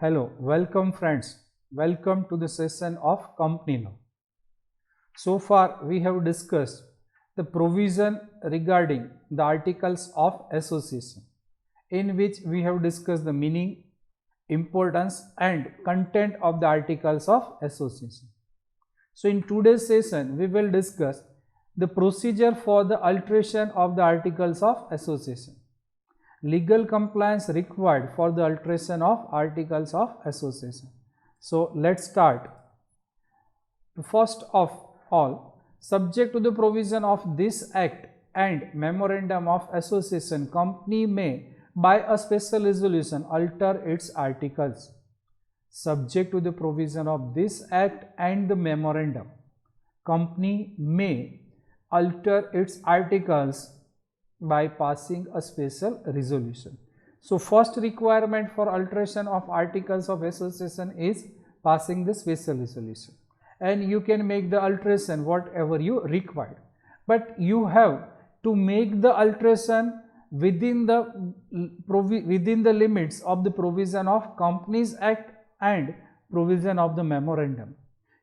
Hello, welcome friends. Welcome to the session of Company Law. So far we have discussed the provision regarding the articles of association, in which we have discussed the meaning, importance and content of the articles of association. So in today's session we will discuss the procedure for the alteration of the articles of association. Legal compliance required for the alteration of articles of association. So let's start. First of all, subject to the provision of this act and memorandum of association, company may by a special resolution alter its articles. Subject to the provision of this act and the memorandum, company may alter its articles by passing a special resolution. So first requirement for alteration of articles of association is passing the special resolution, and you can make the alteration whatever you require, but you have to make the alteration within the limits of the provision of Companies Act and provision of the memorandum.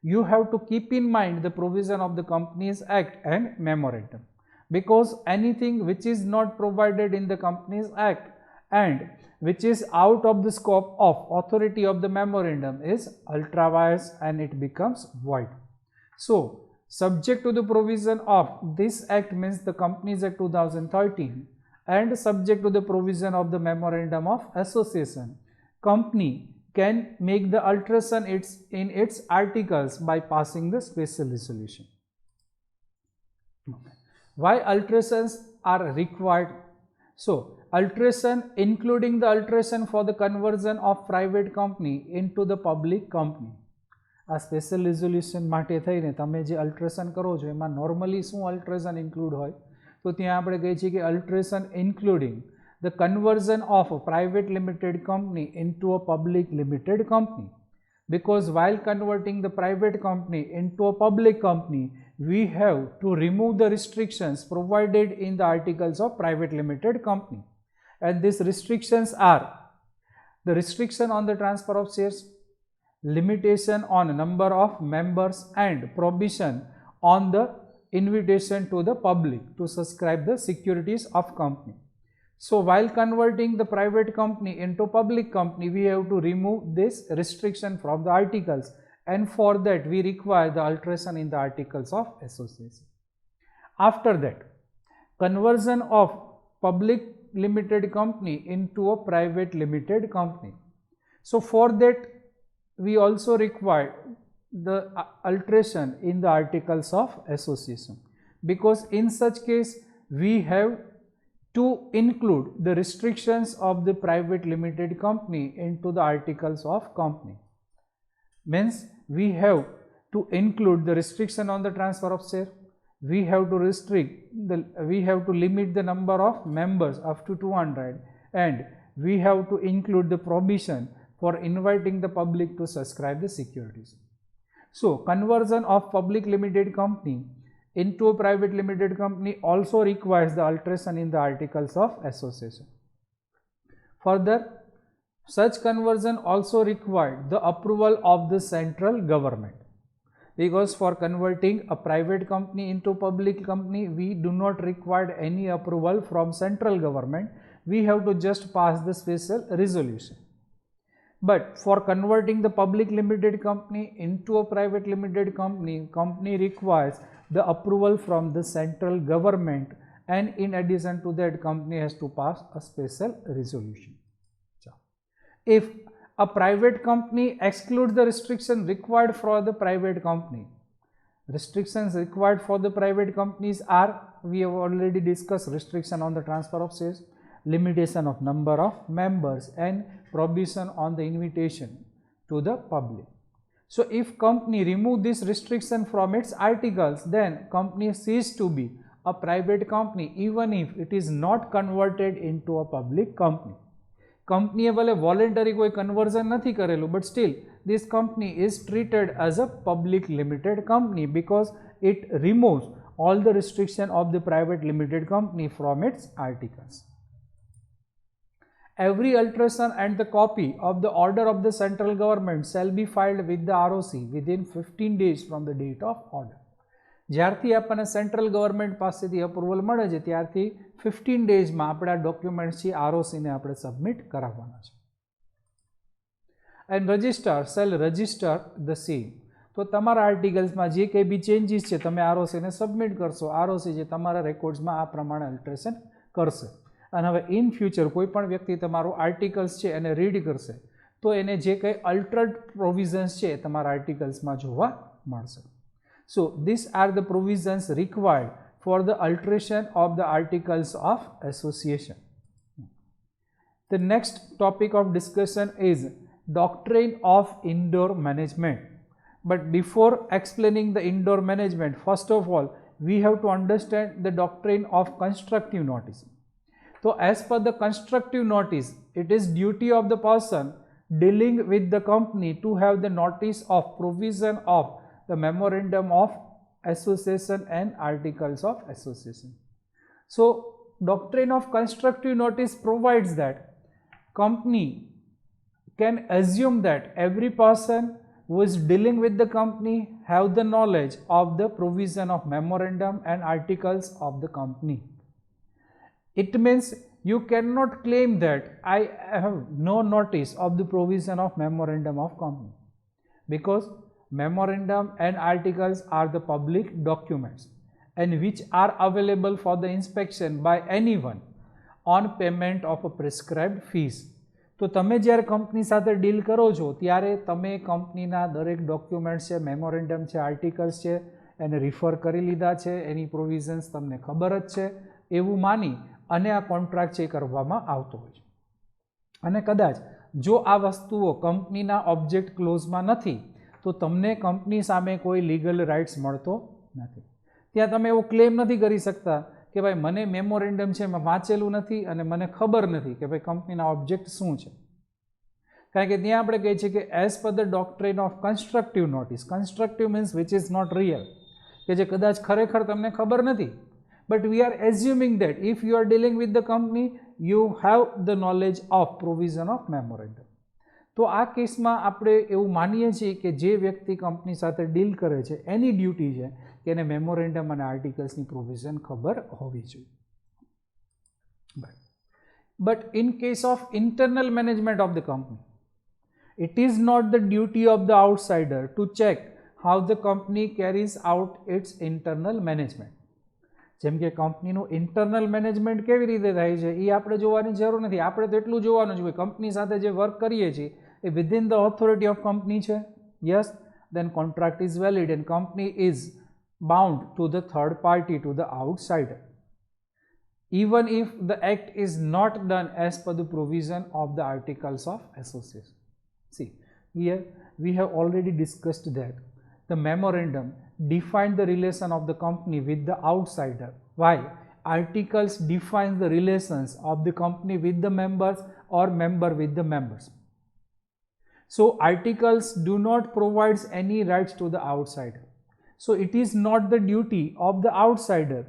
You have to keep in mind the provision of the Companies Act and memorandum, because anything which is not provided in the Companies Act and which is out of the scope of authority of the memorandum is ultra vires and it becomes void. So subject to the provision of this act means the Companies Act 2013 and subject to the provision of the memorandum of association, company can make the alteration in its articles by passing the special resolution. Why alterations are required? So alteration including the alteration for the conversion of private company into the public company. આ special resolution માટે થઈને તમે જે અલ્ટ્રેશન કરો છો એમાં normally શું અલ્ટ્રેશન include હોય, તો ત્યાં આપણે કહીએ છીએ કે અલ્ટ્રેશન including the conversion of private limited company into a public limited company, because while converting the private company into a public company, we have to remove the restrictions provided in the articles of private limited company, and these restrictions are the restriction on the transfer of shares, limitation on number of members and prohibition on the invitation to the public to subscribe the securities of company. So while converting the private company into public company, we have to remove this restriction from the articles, and for that we require the alteration in the articles of association. After that, conversion of public limited company into a private limited company. So for that we also require the alteration in the articles of association, because in such case we have to include the restrictions of the private limited company into the articles of company. Means we have to include the restriction on the transfer of share, we have to limit the number of members up to 200, and we have to include the prohibition for inviting the public to subscribe the securities. So conversion of public limited company into a private limited company also requires the alteration in the articles of association. Further, such conversion also required the approval of the central government, because for converting a private company into public company we do not require any approval from central government, we have to just pass the special resolution. But for converting the public limited company into a private limited company, company requires the approval from the central government, and in addition to that company has to pass a special resolution. If a private company excludes the restriction required for the private company, restrictions required for the private companies are, we have already discussed, restriction on the transfer of shares, limitation of number of members and prohibition on the invitation to the public. So if company remove this restriction from its articles, then company cease to be a private company even if it is not converted into a public company. કંપનીએ ભલે voluntary કોઈ conversion નથી કરેલું, but still this company is treated as a public limited company because it removes all the restriction of the private limited company from its articles. Every alteration and the copy of the order of the central government shall be filed with the ROC within 15 days from the date of order. જ્યારથી આપણને central government પાસેથી approval મળે છે ત્યારથી 15 ડેઝમાં આપણે આ documents છે આરઓસીને આપણે સબમિટ કરાવવાના છે. And register shall register the same. તો તમારા આર્ટિકલ્સમાં જે કંઈ બી ચેન્જીસ છે તમે આરઓસીને સબમિટ કરશો, આરઓસી જે તમારા રેકોર્ડ્સમાં આ પ્રમાણે અલ્ટરેશન કરશે. અને હવે ઇન ફ્યુચર કોઈ પણ વ્યક્તિ તમારું આર્ટિકલ્સ છે એને રીડ કરશે તો એને જે કંઈ અલ્ટર્ડ પ્રોવિઝન્સ છે એ તમારા આર્ટિકલ્સમાં જોવા મળશે. So these are the provisions required for the alteration of the articles of association. The next topic of discussion is doctrine of indoor management. But before explaining the indoor management, first of all, we have to understand the doctrine of constructive notice. So as per the constructive notice, it is duty of the person dealing with the company to have the notice of provision of the memorandum of association and articles of association. So doctrine of constructive notice provides that company can assume that every person who is dealing with the company have the knowledge of the provision of memorandum and articles of the company. It means you cannot claim that I have no notice of the provision of memorandum of company, because memorandum and articles are the public documents and which are available for the inspection by anyone on payment of a prescribed fees. તો તમે જ્યારે company સાથે deal કરો છો ત્યારે તમે કંપનીના દરેક ડોક્યુમેન્ટ્સ છે, મેમોરેન્ડમ છે, આર્ટિકલ્સ છે એને રિફર કરી લીધા છે, એની પ્રોવિઝન્સ તમને ખબર જ છે એવું માની અને આ કોન્ટ્રાક્ટ છે કરવામાં આવતો હોય છે. અને કદાચ જો આ વસ્તુઓ કંપનીના ઓબ્જેક્ટ ક્લોઝમાં નથી તો તમને કંપની સામે કોઈ લીગલ રાઇટ્સ મળતો નથી. ત્યાં તમે એવો ક્લેમ નથી કરી શકતા કે ભાઈ મને મેમોરેન્ડમ છે મેં વાંચેલું નથી અને મને ખબર નથી કે ભાઈ કંપનીના ઓબ્જેક્ટ શું છે. કારણ કે ત્યાં આપણે કહીએ છીએ કે as per the doctrine of constructive notice, constructive means which is not real, કે જે કદાચ ખરેખર તમને ખબર નથી, but we are assuming that if you are dealing with the company you have the knowledge of provision of memorandum. તો આ કેસમાં આપણે એવું માનીએ છીએ કે જે વ્યક્તિ કંપની સાથે ડીલ કરે છે એની ડ્યુટી છે કે એને મેમોરેન્ડમ અને આર્ટિકલ્સની પ્રોવિઝન ખબર હોવી જોઈએ. But in case of internal management of the company, it is not the duty of the outsider to check how the company carries out its internal management. જેમ કે કંપનીનું ઇન્ટરનલ મેનેજમેન્ટ કેવી રીતે થાય છે એ આપણે જોવાની જરૂર નથી. આપણે તો એટલું જોવાનું છે કે કંપની સાથે જે વર્ક કરીએ છીએ એ within the authority of company છે. Yes, then contract is valid and company is bound to the third party, to the outsider, even if the act is not done as per the provision of the articles of association. See, here we have already discussed that the memorandum define the relation of the company with the outsider, while articles define the relations of the company with the members or member with the members. So articles do not provide any rights to the outsider. So it is not the duty of the outsider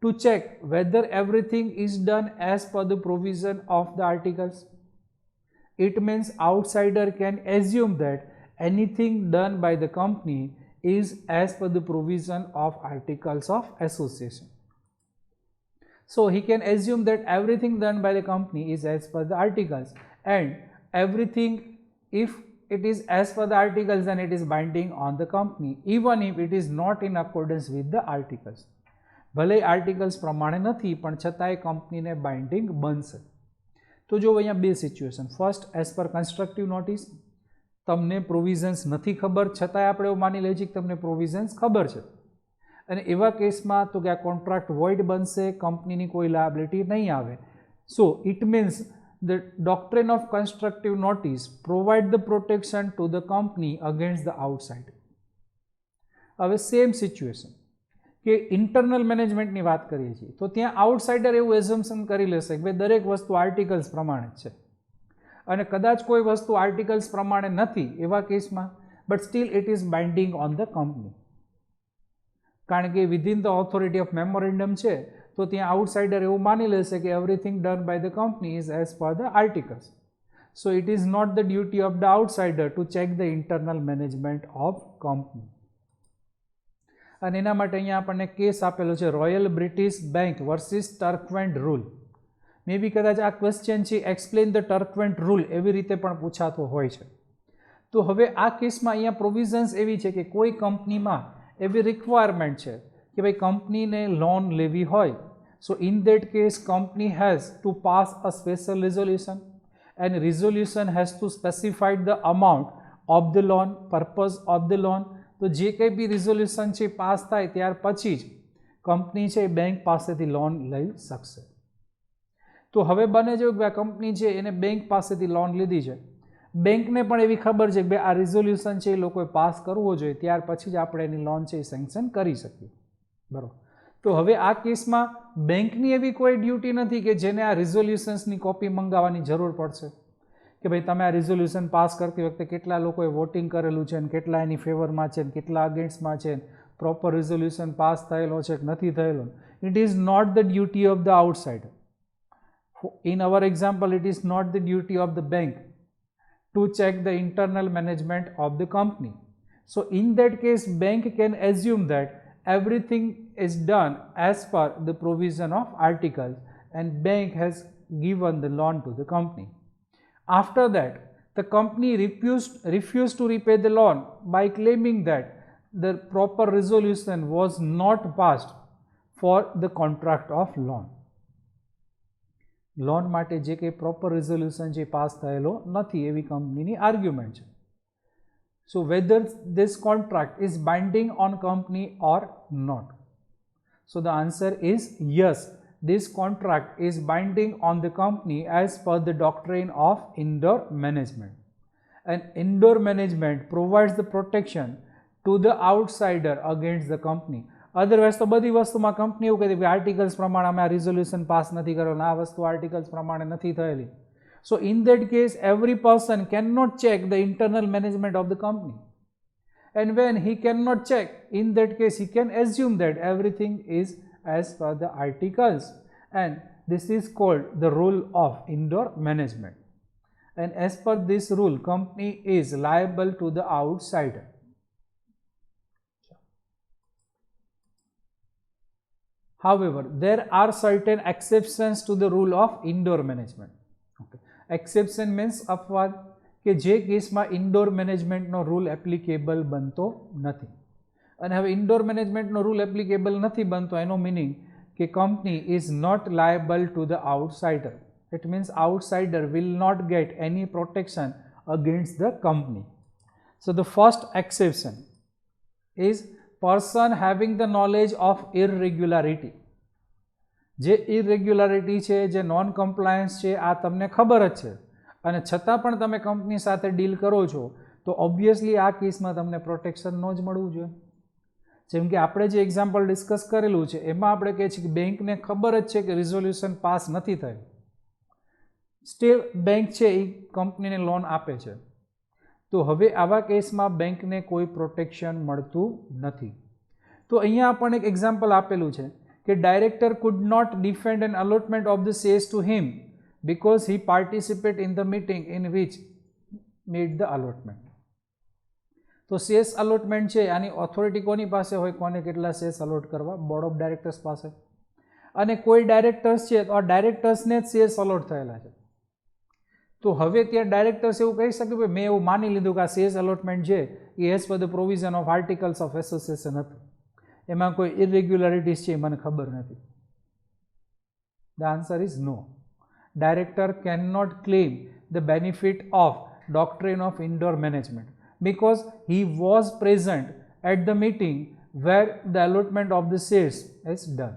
to check whether everything is done as per the provision of the articles. It means outsider can assume that anything done by the company is as per the provision of articles of association. So he can assume that everything done by the company is as per the articles, and everything, if it is as per the articles, then it is binding on the company, even if it is not in accordance with the articles. ભલે articles પ્રમાણે નથી પણ છતાંય કંપનીને binding બનશે. તો જો અહીંયા બે situation. First, as per constructive notice, તમને પ્રોવિઝન્સ નથી ખબર છતાંય આપણે એવું માની લઈએ છીએ કે તમને પ્રોવિઝન્સ ખબર છે અને એવા કેસમાં તો કે આ કોન્ટ્રાક્ટ વોઇડ બનશે, કંપનીની કોઈ લાયબિલિટી નહીં આવે. So it means the doctrine of constructive notice provide the protection to the company against the outside. હવે સેમ સિચ્યુએશન કે ઇન્ટરનલ મેનેજમેન્ટની વાત કરીએ છીએ તો ત્યાં આઉટસાઇડર એવું એઝમ્પશન કરી લેશે કે ભાઈ દરેક વસ્તુ આર્ટિકલ્સ પ્રમાણે જ છે અને કદાચ કોઈ વસ્તુ આર્ટિકલ્સ પ્રમાણે નથી એવા કેસમાં but still it is binding on the company, કારણ કે within the authority of memorandum છે તો ત્યાં આઉટસાઇડર એવું માની લેશે કે everything done by the company is as per the articles. So it is not the duty of the outsider to check the internal management of company. અને એના માટે અહીંયા આપણને કેસ આપેલો છે royal British bank versus Turquand rule. May be કદાચ આ question છે એક્સપ્લેન ધ ટર્કવેન્ટ રૂલ એવી રીતે પણ પૂછાતો હોય છે. તો હવે આ કેસમાં અહીંયા પ્રોવિઝન્સ એવી છે કે કોઈ કંપનીમાં એવી રિક્વાયરમેન્ટ છે કે ભાઈ કંપનીને લોન લેવી હોય, so in that case company has to pass a special resolution and resolution has to specified the amount of the loan, purpose of the loan. તો જે કંઈ બી રિઝોલ્યુશન છે પાસ થાય ત્યાર પછી જ કંપની છે એ બેંક પાસેથી લોન લઈ શકશે. તો હવે બને છે કે આ કંપની છે એને બેંક પાસેથી લોન લીધી છે, બેંકને પણ એવી ખબર છે કે ભાઈ આ રિઝોલ્યુશન છે એ લોકોએ પાસ કરવો જોઈએ, ત્યાર પછી જ આપણે એની લોન છે એ સેન્કશન કરી શકીએ. બરાબર. તો હવે આ કેસમાં બેંકની એવી કોઈ ડ્યુટી નથી કે જેને આ રિઝોલ્યુશન્સની કોપી મંગાવવાની જરૂર પડશે કે ભાઈ તમે આ રિઝોલ્યુશન પાસ કરતી વખતે કેટલા લોકોએ વોટિંગ કરેલું છે, ને કેટલા એની ફેવરમાં છે, ને કેટલા અગેન્સ્ટમાં છે, પ્રોપર રિઝોલ્યુશન પાસ થયેલો છે કે નથી થયેલો. It is not the duty of the outsider. In our example, it is not the duty of the bank to check the internal management of the company. So in that case, bank can assume that everything is done as per the provision of articles and bank has given the loan to the company. After that, the company refused to repay the loan by claiming that the proper resolution was not passed for the contract of loan. Loan માટે જે કંઈ proper resolution છે pass થયેલો નથી એવી કંપનીની argument છે. So whether this contract is binding on company or not. So the answer is yes, this contract is binding on the company as per the doctrine of indoor management. And indoor management provides the protection to the outsider against the company. Otherwise તો બધી વસ્તુમાં company એવું કહેતી કે articles પ્રમાણે અમે આ resolution pass નથી કરેલું, આ વસ્તુ આર્ટિકલ્સ પ્રમાણે નથી થયેલી. So in that case every person can not check the internal management of the company. And when he can not check, in that case he can assume that everything is as per the articles and this is called the rule of indoor management. And as per this rule company is liable to the outsider. However, there are certain exceptions to the rule of indoor management. Okay. Exception means અપવાદ કે જે કેસમાં indoor મેનેજમેન્ટનો rule applicable બનતો નથી. અને હવે indoor મેનેજમેન્ટનો rule applicable નથી બનતો એનો મિનિંગ કે company is not liable to the outsider. It means outsider will not get any protection against the company. So the first exception is person having the knowledge of irregularity. જે ઇરેગ્યુલારિટી છે, જે non compliance છે, આ તમને ખબર જ છે અને છતાં પણ તમે કંપની સાથે ડીલ કરો છો તો ઓબ્વિયસલી આ કેસમાં તમને પ્રોટેક્શન ન જ મળવું જોઈએ. જેમ કે આપણે જે એક્ઝામ્પલ ડિસ્કસ કરેલું છે એમાં આપણે કહીએ છીએ કે બેંકને ખબર જ છે કે રિઝોલ્યુશન પાસ નથી થયું, સ્ટીલ બેંક છે એ કંપનીને લોન આપે છે. તો હવે આવા કેસમાં બેંકને કોઈ પ્રોટેક્શન મળતું નથી. તો અહીંયા આપણને એક એક્ઝામ્પલ આપેલું છે કે director could not defend an allotment of the shares to him because he participate in the meeting in which made the allotment. તો શેર્સ અલોટમેન્ટ છે આની ઓથોરિટી કોની પાસે હોય, કોને કેટલા શેર્સ અલોટ કરવા? બોર્ડ ઓફ ડાયરેક્ટર્સ પાસે. અને કોઈ ડાયરેક્ટર્સ છે તો આ ડાયરેક્ટર્સને જ શેર્સ અલોટ થયેલા છે. તો હવે ત્યાં ડાયરેક્ટર્સ એવું કહી શકે કે મેં એવું માની લીધું કે આ શેર્સ અલોટમેન્ટ છે એ as per the provision of articles of association હતું, એમાં કોઈ ઇરેગ્યુલારિટીઝ છે એ મને ખબર નથી. The answer is no. Director cannot claim the benefit of doctrine of indoor management because he was present at the meeting where the allotment of the shares is done.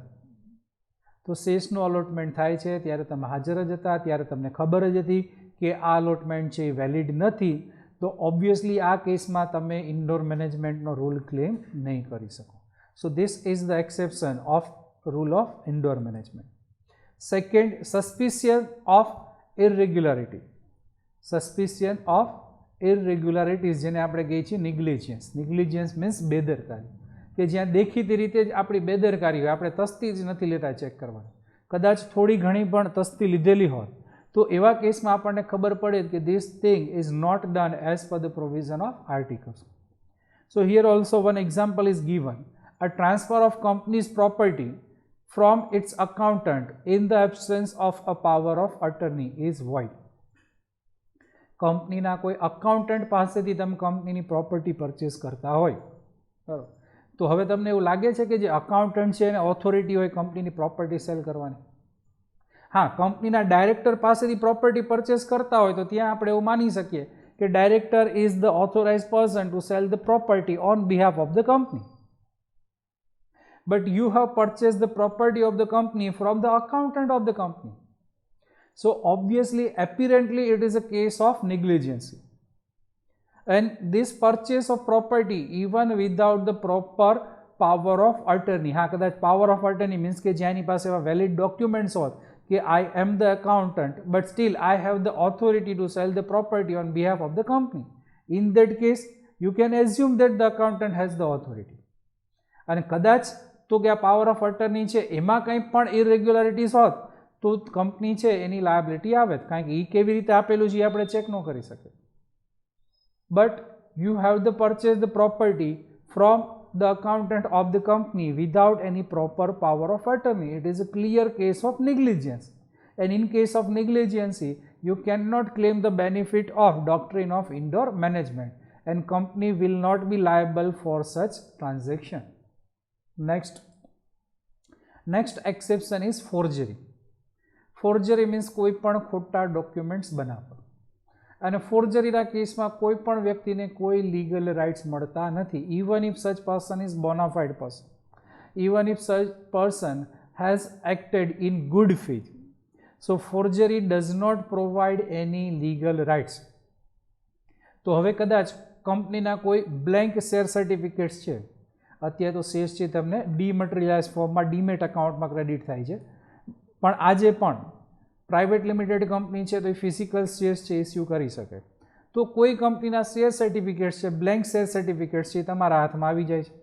તો શેર્સનું allotment થાય છે ત્યારે તમે હાજર જ હતા, ત્યારે તમને ખબર જ હતી કે આ અલોટમેન્ટ છે એ વેલિડ નથી, તો ઓબ્વિયસલી આ કેસમાં તમે ઇન્ડોર મેનેજમેન્ટનો રૂલ ક્લેમ નહીં કરી શકો. So this is the exception of rule of indoor management. Second, suspicion of irregularity. Suspicion of irregularities જેને આપણે કહીએ છીએ negligence. Negligence means બેદરકારી, કે જ્યાં દેખીતી રીતે જ આપણી બેદરકારી હોય, આપણે તસ્તી જ નથી લેતા ચેક કરવાની, કદાચ થોડી ઘણી પણ તસ્તી લીધેલી હોત તો એવા કેસમાં આપણને ખબર પડે કે this thing is not done as per the provision of articles. So here also one example is given. A transfer of company's property from its accountant in the absence of a power of attorney is void. કંપનીના કોઈ accountant પાસેથી તમે કંપનીની property purchase કરતા હોય, બરાબર, તો હવે તમને એવું લાગે છે કે જે અકાઉન્ટન્ટ છે એને ઓથોરિટી હોય કંપનીની પ્રોપર્ટી સેલ કરવાની? હા, કંપનીના ડાયરેક્ટર પાસેથી પ્રોપર્ટી પરચેસ કરતા હોય તો ત્યાં આપણે એવું માની શકીએ કે director is the authorise person to sell the property on behalf of the company. But you have purchased the property of the company from the accountant of the company. So obviously, apparently, it is a case of negligence. And this purchase of property, even without the proper power of attorney, हाँ कदाच power of attorney means કે જેની પાસે એવા valid documents હોત કે I am the accountant, but still I have the authority to sell the property on behalf of the company. In that case, you can assume that the accountant has the authority. અને કદાચ તો કે આ power of અટર્ની છે એમાં કંઈ પણ ઇરેગ્યુલારિટીઝ હોત તો કંપની છે એની લાયબિલિટી આવે, કારણ કે એ કેવી રીતે આપેલું છે એ આપણે ચેક ન કરી શકીએ. But you have the purchase the property from the accountant of the company without any proper power of attorney. It is a clear case of negligence. And in case of negligency you can not claim the benefit of doctrine of indoor management and company will not be liable for such transaction. Next exception is forgery. Forgery means કોઈ પણ ખોટા documents બનાવવા, અને ફોર્જરીના કેસમાં કોઈ પણ વ્યક્તિને કોઈ લીગલ રાઇટ્સ મળતા નથી, even if such person is bona fide person, even if such person has acted in good faith. So forgery does not provide any legal rights. તો હવે કદાચ કંપનીના કોઈ બ્લેન્ક શેર સર્ટિફિકેટ્સ છે, અત્યારે તો શેર્સ છે તમને ડીમટીરિયલાઇઝ ફોર્મમાં ડીમેટ અકાઉન્ટમાં ક્રેડિટ થાય છે, પણ આજે પણ પ્રાઇવેટ લિમિટેડ કંપની છે તો એ ફિઝિકલ શેર્સ છે ઇસ્યુ કરી શકે. તો કોઈ કંપનીના શેર સર્ટિફિકેટ્સ છે, બ્લેન્ક શેર સર્ટિફિકેટ્સ છે, તમારા હાથમાં આવી જાય છે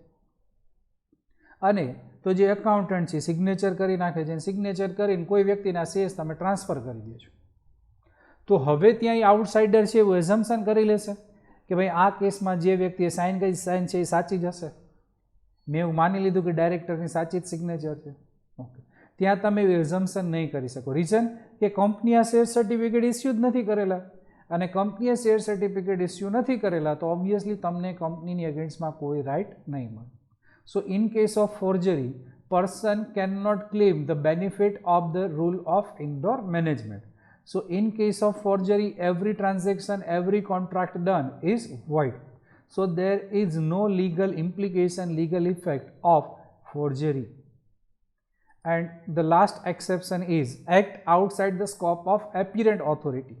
અને તો જે એકાઉન્ટન્ટ છે સિગ્નેચર કરી નાખે છે, સિગ્નેચર કરીને કોઈ વ્યક્તિના શેર્સ તમે ટ્રાન્સફર કરી દો છો. તો હવે ત્યાં આઉટસાઇડર છે એવું એઝમ્પશન કરી લેશે કે ભાઈ આ કેસમાં જે વ્યક્તિએ સાઇન કરી સાઇન છે એ સાચી જ હશે, મેં એવું માની લીધું કે ડાયરેક્ટરની સાચી જ સિગ્નેચર છે. ઓકે, ત્યાં તમે એવું એઝમ્પશન નહીં કરી શકો. રીઝન કે કંપનીએ શેર સર્ટિફિકેટ ઇસ્યુ જ નથી કરેલા, અને કંપનીએ શેર સર્ટિફિકેટ ઇસ્યુ નથી કરેલા તો ઓબ્વિયસલી તમને કંપનીની અગેન્સ્ટમાં કોઈ રાઇટ નહીં મળે. So in case of forgery, person cannot claim the benefit of the rule of indoor management. So in case of forgery, every transaction, every contract done is void. So there is no legal implication, legal effect of forgery. And the last exception is act outside the scope of apparent authority.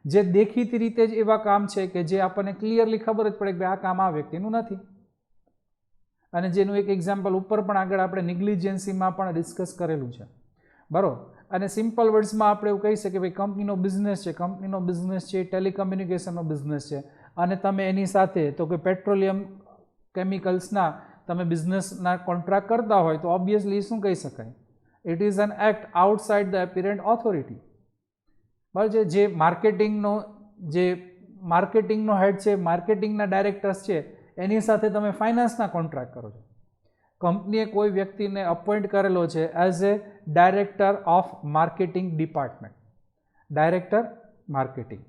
જે દેખીતી રીતે જ એવા કામ છે કે જે આપણને ક્લિયરલી ખબર જ પડે કે આ કામ આ વ્યક્તિનું નથી, અને જેનું એક એક્ઝામ્પલ ઉપર પણ આગળ આપણે નેગ્લિજન્સીમાં પણ ડિસ્કસ કરેલું છે, બરાબર. અને સિમ્પલ વર્ડ્સમાં આપણે એવું કહી શકીએ ભાઈ કંપનીનો બિઝનેસ છે, કંપનીનો બિઝનેસ છે ટેલિકમ્યુનિકેશનનો બિઝનેસ છે, અને તમે એની સાથે તો કે પેટ્રોલિયમ કેમિકલ્સના તમે બિઝનેસના કોન્ટ્રાક્ટ કરતા હોય તો ઓબ્વિયસલી શું કહી શકાય, it is an act outside the apparent authority. બરાબર છે. જે માર્કેટિંગનો હેડ છે, માર્કેટિંગના ડાયરેક્ટર્સ છે, એની સાથે તમે ફાઇનાન્સના કોન્ટ્રાક્ટ કરો છો. કંપનીએ કોઈ વ્યક્તિને અપોઇન્ટ કરેલો છે as a director of marketing department, director marketing.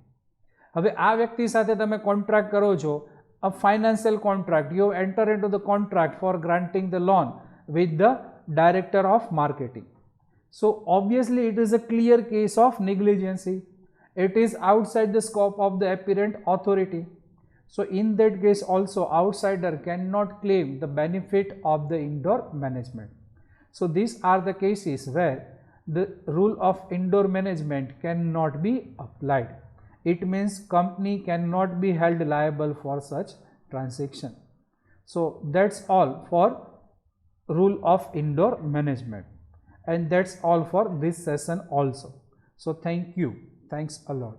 હવે આ વ્યક્તિ સાથે તમે કોન્ટ્રાક્ટ કરો છો, a financial contract, you enter into the contract for granting the loan with the director of marketing. So obviously it is a clear case of negligency. It is outside the scope of the apparent authority. So in that case also outsider cannot claim the benefit of the indoor management. So these are the cases where the rule of indoor management cannot be applied. It means company cannot be held liable for such transaction. So that's all for rule of indoor management, and that's all for this session also. So thank you. Thanks a lot.